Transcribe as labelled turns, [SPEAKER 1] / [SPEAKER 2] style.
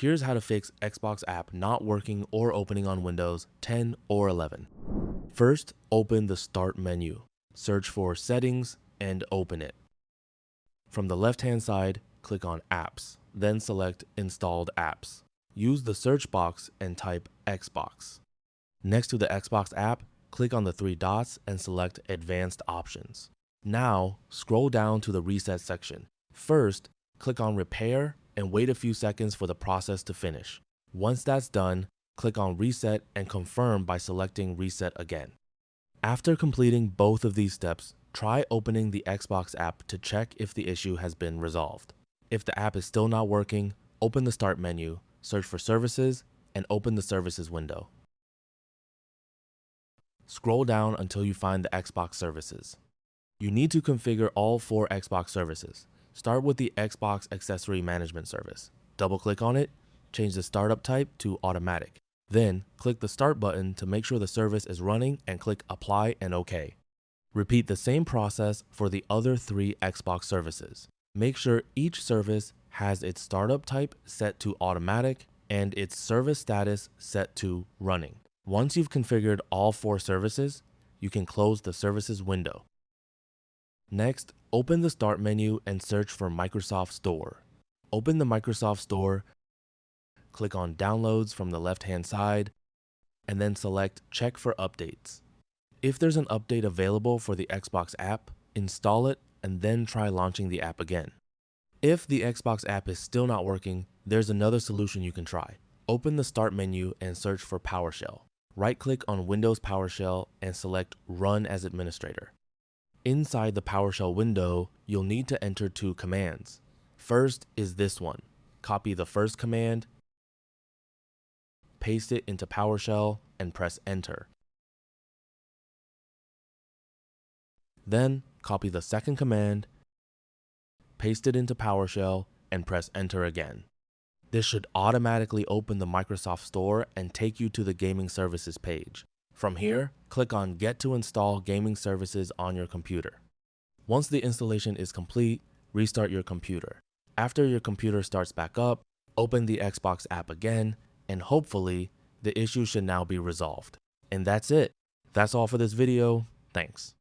[SPEAKER 1] Here's how to fix Xbox app not working or opening on Windows 10 or 11. First, open the Start menu. Search for Settings and open it. From the left-hand side, click on Apps, then select Installed Apps. Use the search box and type Xbox. Next to the Xbox app, click on the three dots and select Advanced Options. Now, scroll down to the Reset section. First, click on Repair and wait a few seconds for the process to finish. Once that's done, click on Reset and confirm by selecting Reset again. After completing both of these steps, try opening the Xbox app to check if the issue has been resolved. If the app is still not working, open the Start menu, search for Services, and open the Services window. Scroll down until you find the Xbox services. You need to configure all 4 Xbox services. Start with the Xbox Accessory Management Service. Double-click on it, change the startup type to Automatic. Then, click the Start button to make sure the service is running and click Apply and OK. Repeat the same process for the other 3 Xbox services. Make sure each service has its startup type set to Automatic and its service status set to Running. Once you've configured all 4 services, you can close the Services window. Next, open the Start menu and search for Microsoft Store. Open the Microsoft Store, click on Downloads from the left-hand side, and then select Check for Updates. If there's an update available for the Xbox app, install it and then try launching the app again. If the Xbox app is still not working, there's another solution you can try. Open the Start menu and search for PowerShell. Right-click on Windows PowerShell and select Run as Administrator. Inside the PowerShell window, you'll need to enter 2 commands. First is this one. Copy the first command, paste it into PowerShell, and press Enter. Then, copy the second command, paste it into PowerShell, and press Enter again. This should automatically open the Microsoft Store and take you to the Gaming Services page. From here, click on Get to install gaming services on your computer. Once the installation is complete, restart your computer. After your computer starts back up, open the Xbox app again, and hopefully, the issue should now be resolved. And that's it. That's all for this video. Thanks.